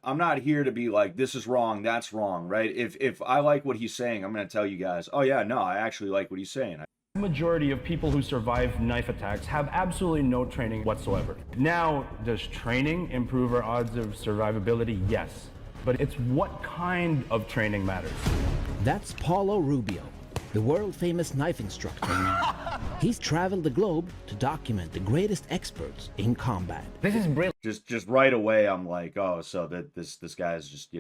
I'm not here to be like, this is wrong, that's wrong, right? If I like what he's saying, I'm going to tell you guys, oh yeah, no, I actually like what he's saying. The majority of people who survive knife attacks have absolutely no training whatsoever. Now, does training improve our odds of survivability? Yes. But it's what kind of training matters. That's Paulo Rubio, the world-famous knife instructor. He's traveled the globe to document the greatest experts in combat. This is brilliant. Just right away, I'm like, oh, so that this guy is just,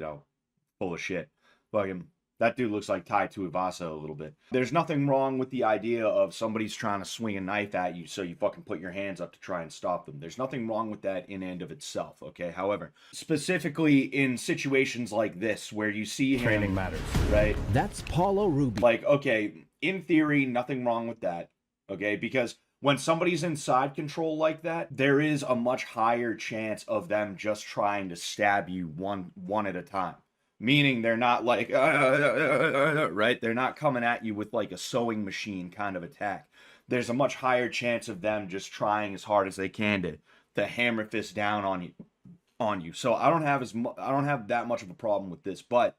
full of shit. Fucking, that dude looks like Tai Tuivasa a little bit. There's nothing wrong with the idea of somebody's trying to swing a knife at you, so you fucking put your hands up to try and stop them. There's nothing wrong with that in and of itself, okay? However, specifically in situations like this, where you see him... Training matters. Right? That's Paulo Rubio. Like, okay, in theory, nothing wrong with that, okay? Because when somebody's in side control like that, there is a much higher chance of them just trying to stab you one at a time. Meaning they're not like, right? They're not coming at you with like a sewing machine kind of attack. There's a much higher chance of them just trying as hard as they can to hammer fist down on you. So I don't have that much of a problem with this, but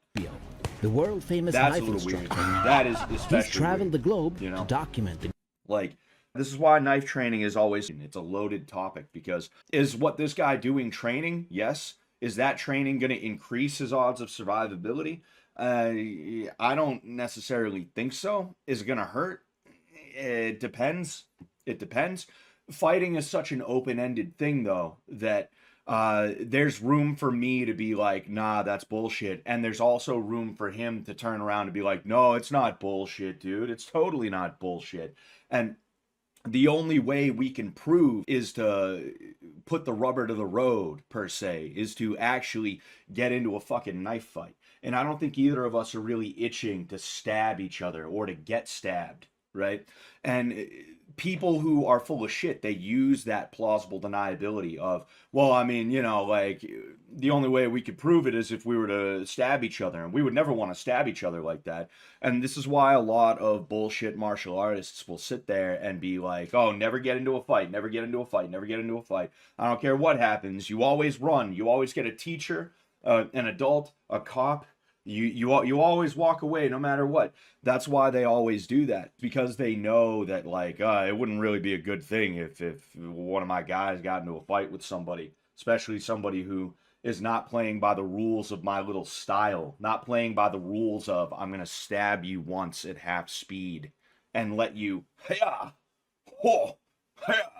the world famous that's knife a little instructor. weird. That is especially He's traveled weird, the globe to document the... Like, this is why knife training is always, it's a loaded topic, because is what this guy doing training? Yes. Is that training going to increase his odds of survivability? I don't necessarily think so. Is it going to hurt? It depends. It depends. Fighting is such an open-ended thing, though, that there's room for me to be like, nah, that's bullshit. And there's also room for him to turn around and be like, no, it's not bullshit, dude. It's totally not bullshit. And the only way we can prove is to put the rubber to the road, per se, is to actually get into a fucking knife fight. And I don't think either of us are really itching to stab each other or to get stabbed, right? And people who are full of shit, they use that plausible deniability of, well, I mean, like, the only way we could prove it is if we were to stab each other, and we would never want to stab each other like that. And this is why a lot of bullshit martial artists will sit there and be like, oh, never get into a fight, never get into a fight, never get into a fight. I don't care what happens. You always run. You always get a teacher, an adult, a cop. You always walk away no matter what. That's why they always do that, because they know that, like, it wouldn't really be a good thing if one of my guys got into a fight with somebody, especially somebody who is not playing by the rules of my little style, not playing by the rules of, I'm going to stab you once at half speed and let you, hey-ah, ho,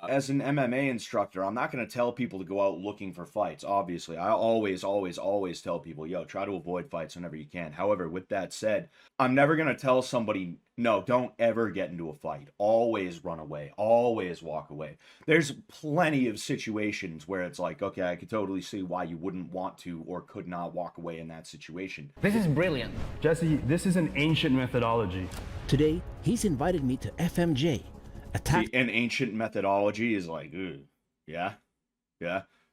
as an MMA instructor, I'm not going to tell people to go out looking for fights, obviously. I always tell people, yo, try to avoid fights whenever you can. However, with that said, I'm never going to tell somebody, no, don't ever get into a fight. Always run away. Always walk away. There's plenty of situations where it's like, okay, I could totally see why you wouldn't want to or could not walk away in that situation. This is brilliant. Jesse, this is an ancient methodology. Today, he's invited me to FMJ. An ancient methodology is like, yeah.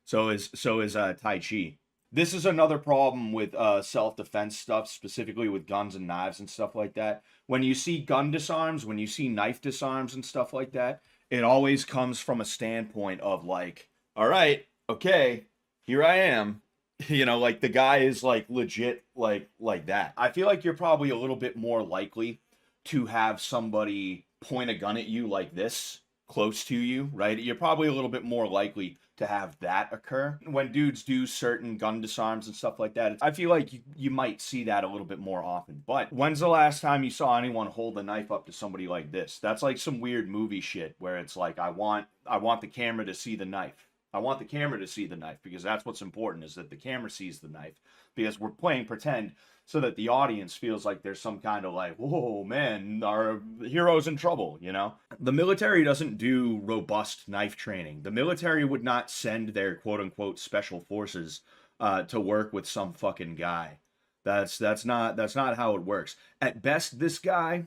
So is Tai Chi. This is another problem with self-defense stuff, specifically with guns and knives and stuff like that. When you see gun disarms, when you see knife disarms and stuff like that, it always comes from a standpoint of like, all right, okay, here I am. Like the guy is like legit like that. I feel like you're probably a little bit more likely to have somebody point a gun at you like this, close to you, right? You're probably a little bit more likely to have that occur. When dudes do certain gun disarms and stuff like that, I feel like you might see that a little bit more often. But when's the last time you saw anyone hold a knife up to somebody like this? That's like some weird movie shit where it's like, I want the camera to see the knife. I want the camera to see the knife, because that's what's important, is that the camera sees the knife, because we're playing pretend so that the audience feels like there's some kind of like, whoa, man, our hero's in trouble, The military doesn't do robust knife training. The military would not send their quote-unquote special forces to work with some fucking guy. That's not how it works. At best, this guy,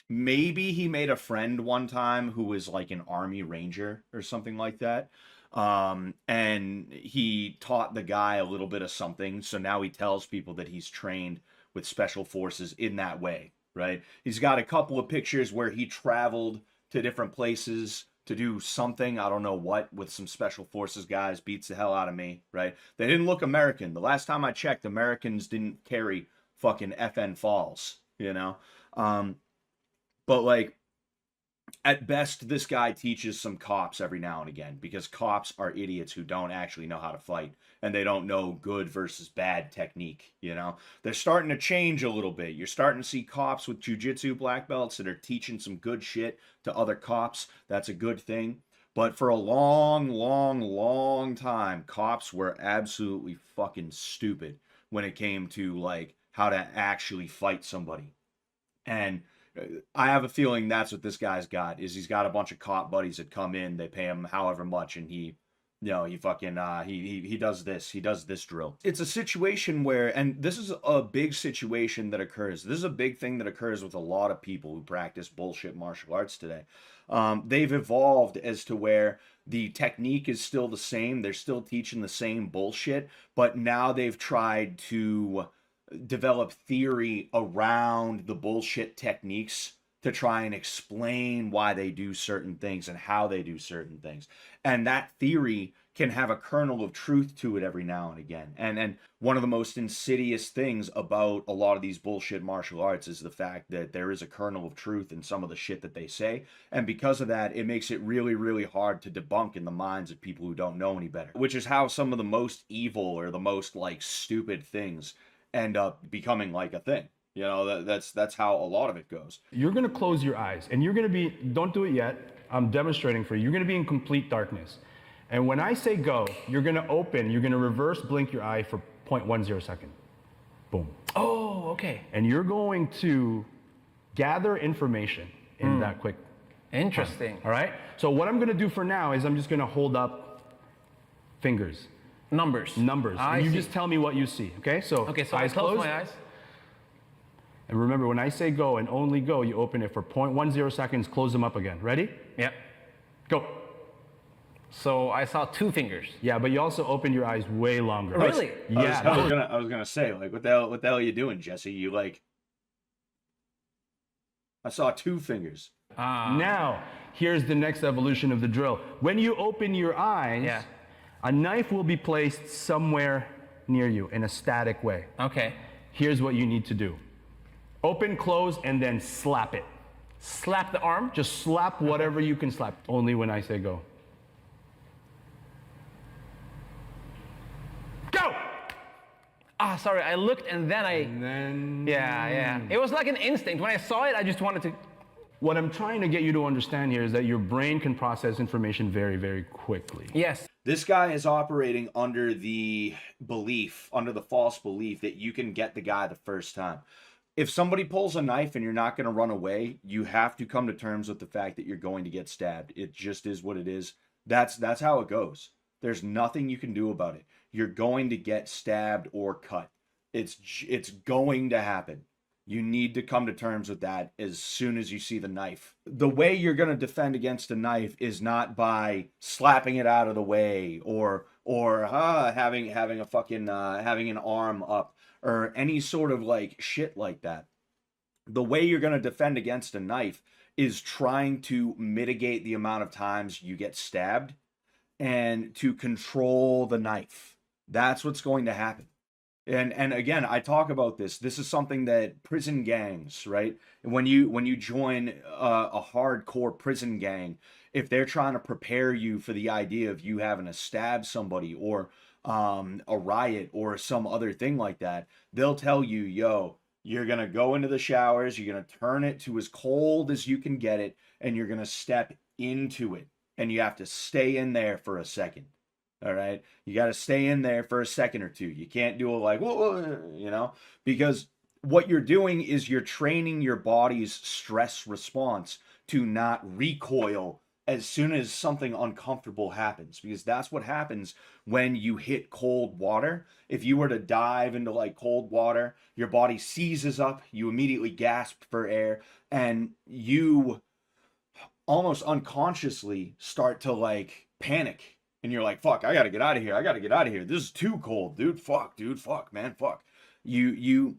maybe he made a friend one time who was like an army ranger or something like that. And he taught the guy a little bit of something, so now he tells people that he's trained with special forces in that way, right? He's got a couple of pictures where he traveled to different places to do something, I don't know what, with some special forces guys, beats the hell out of me, right? They didn't look American. The last time I checked, Americans didn't carry fucking FN Falls, you know? But like, at best, this guy teaches some cops every now and again, because cops are idiots who don't actually know how to fight, and they don't know good versus bad technique, you know? They're starting to change a little bit. You're starting to see cops with jiu-jitsu black belts that are teaching some good shit to other cops. That's a good thing. But for a long, long, long time, cops were absolutely fucking stupid when it came to, like, how to actually fight somebody. And I have a feeling that's what this guy's got, is he's got a bunch of cop buddies that come in, they pay him however much, and he fucking he does this drill. It's a situation where, and this is a big situation that occurs. This is a big thing that occurs with a lot of people who practice bullshit martial arts today. They've evolved as to where the technique is still the same. They're still teaching the same bullshit, but now they've tried to develop theory around the bullshit techniques to try and explain why they do certain things and how they do certain things. And that theory can have a kernel of truth to it every now and again. And one of the most insidious things about a lot of these bullshit martial arts is the fact that there is a kernel of truth in some of the shit that they say. And because of that, it makes it really, really hard to debunk in the minds of people who don't know any better, which is how some of the most evil or the most like stupid things end up becoming like a thing. You know, that's how a lot of it goes. You're gonna close your eyes, and you're gonna be, don't do it yet, I'm demonstrating for you. You're gonna be in complete darkness. And when I say go, you're gonna open, you're gonna reverse blink your eye for 0.10 second. Boom. Oh, okay. And you're going to gather information in that quick Interesting. time. All right? So what I'm gonna do for now is I'm just gonna hold up fingers. Numbers. And you just tell me what you see, okay? So I close my eyes. And remember, when I say go and only go, you open it for 0.10 seconds, close them up again. Ready? Yep. Go. So I saw 2 fingers. Yeah, but you also opened your eyes way longer. Really? Yeah. I was gonna say, like, what the hell are you doing, Jesse? You like, I saw 2 fingers. Now, here's the next evolution of the drill. When you open your eyes, Yeah. a knife will be placed somewhere near you in a static way. Okay. Here's what you need to do. Open, close, and then slap it. Slap the arm. Just slap whatever you can slap, only when I say go. Go! Sorry, I looked and then And then... Yeah. It was like an instinct. When I saw it, I just wanted to... What I'm trying to get you to understand here is that your brain can process information very, very quickly. Yes. This guy is operating under the false belief that you can get the guy the first time. If somebody pulls a knife and you're not going to run away, you have to come to terms with the fact that you're going to get stabbed. It just is what it is. That's how it goes. There's nothing you can do about it. You're going to get stabbed or cut. It's going to happen. You need to come to terms with that as soon as you see the knife. The way you're going to defend against a knife is not by slapping it out of the way or having an arm up or any sort of like shit like that. The way you're going to defend against a knife is trying to mitigate the amount of times you get stabbed and to control the knife. That's what's going to happen. And again, I talk about this. This is something that prison gangs, right? When you join a hardcore prison gang, if they're trying to prepare you for the idea of you having to stab somebody or a riot or some other thing like that, they'll tell you, yo, you're going to go into the showers, you're going to turn it to as cold as you can get it, and you're going to step into it. And you have to stay in there for a second. All right. You got to stay in there for a second or two. You can't do it like, whoa, you know, because what you're doing is you're training your body's stress response to not recoil as soon as something uncomfortable happens, because that's what happens when you hit cold water. If you were to dive into like cold water, your body seizes up, you immediately gasp for air, and you almost unconsciously start to like panic. And you're like, fuck, I gotta get out of here. This is too cold, dude. Fuck, man, fuck. You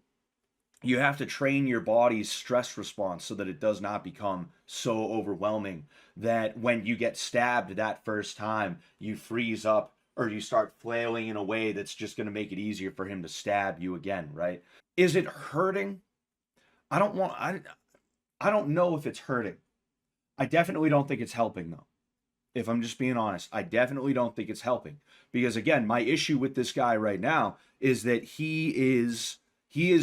You have to train your body's stress response so that it does not become so overwhelming that when you get stabbed that first time, you freeze up or you start flailing in a way that's just going to make it easier for him to stab you again, right? Is it hurting? I don't want I don't know if it's hurting. I definitely don't think it's helping though. If I'm just being honest, I definitely don't think it's helping because again, my issue with this guy right now is that he is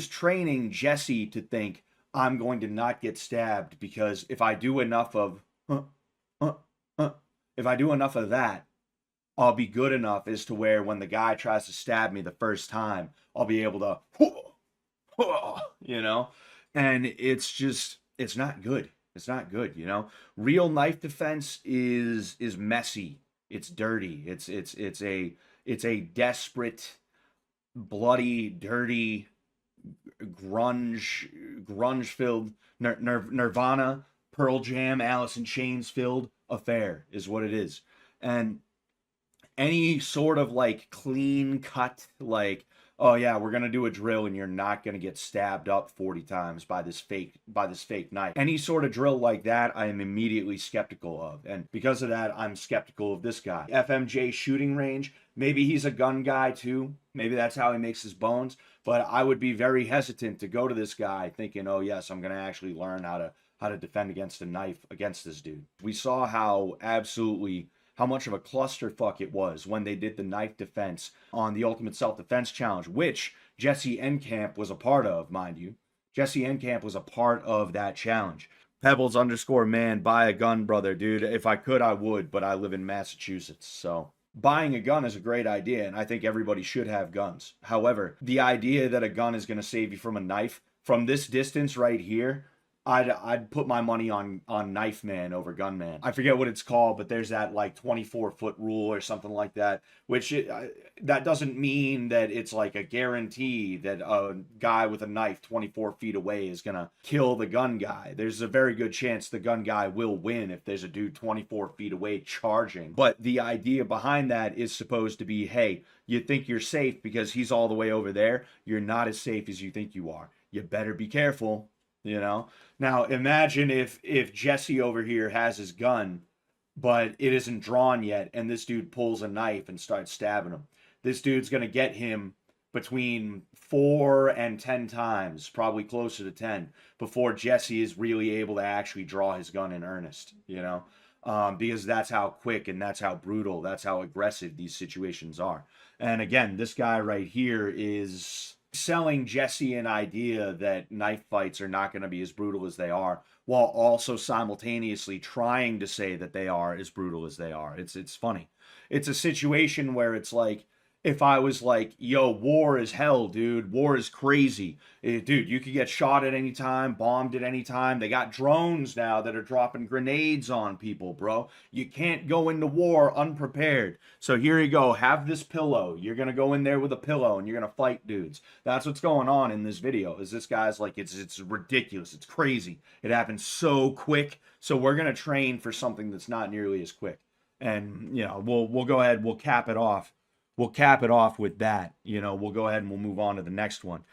training Jesse to think I'm going to not get stabbed because if I do enough of if I do enough of that, I'll be good enough as to where when the guy tries to stab me the first time, I'll be able to you know? And it's not good. It's not good, you know. Real knife defense is messy. It's dirty. It's a desperate, bloody, dirty, grunge filled Nirvana, Pearl Jam, Alice in Chains filled affair is what it is. And any sort of like clean cut, like, oh yeah, we're gonna do a drill and you're not gonna get stabbed up 40 times by this fake knife. Any sort of drill like that, I am immediately skeptical of. And because of that, I'm skeptical of this guy. FMJ shooting range, maybe he's a gun guy too. Maybe that's how he makes his bones. But I would be very hesitant to go to this guy thinking, oh yes, I'm gonna actually learn how to defend against a knife against this dude. We saw how much of a clusterfuck it was when they did the knife defense on the Ultimate Self-Defense Challenge, which Jesse Enkamp was a part of, mind you. Jesse Enkamp was a part of that challenge. Pebbles_man, buy a gun, brother, dude. If I could, I would, but I live in Massachusetts, so buying a gun is a great idea, and I think everybody should have guns. However, the idea that a gun is going to save you from a knife from this distance right here, I'd put my money on Knife Man over Gun Man. I forget what it's called, but there's that like 24-foot rule or something like that, which that doesn't mean that it's like a guarantee that a guy with a knife 24 feet away is gonna kill the gun guy. There's a very good chance the gun guy will win if there's a dude 24 feet away charging. But the idea behind that is supposed to be, hey, you think you're safe because he's all the way over there. You're not as safe as you think you are. You better be careful. You know, now imagine if Jesse over here has his gun, but it isn't drawn yet, and this dude pulls a knife and starts stabbing him. This dude's gonna get him between 4 and 10 times, probably closer to 10, before Jesse is really able to actually draw his gun in earnest. You know, because that's how quick and that's how brutal, that's how aggressive these situations are. And again, this guy right here is selling Jesse an idea that knife fights are not going to be as brutal as they are, while also simultaneously trying to say that they are as brutal as they are. It's funny. It's a situation where it's like, if I was like, yo, war is hell, dude. War is crazy. Dude, you could get shot at any time, bombed at any time. They got drones now that are dropping grenades on people, bro. You can't go into war unprepared. So here you go. Have this pillow. You're going to go in there with a pillow and you're going to fight dudes. That's what's going on in this video. Is this guy's like, it's ridiculous. It's crazy. It happens so quick. So we're going to train for something that's not nearly as quick. And, you know, we'll go ahead. We'll cap it off. We'll cap it off with that. You know, we'll go ahead and we'll move on to the next one.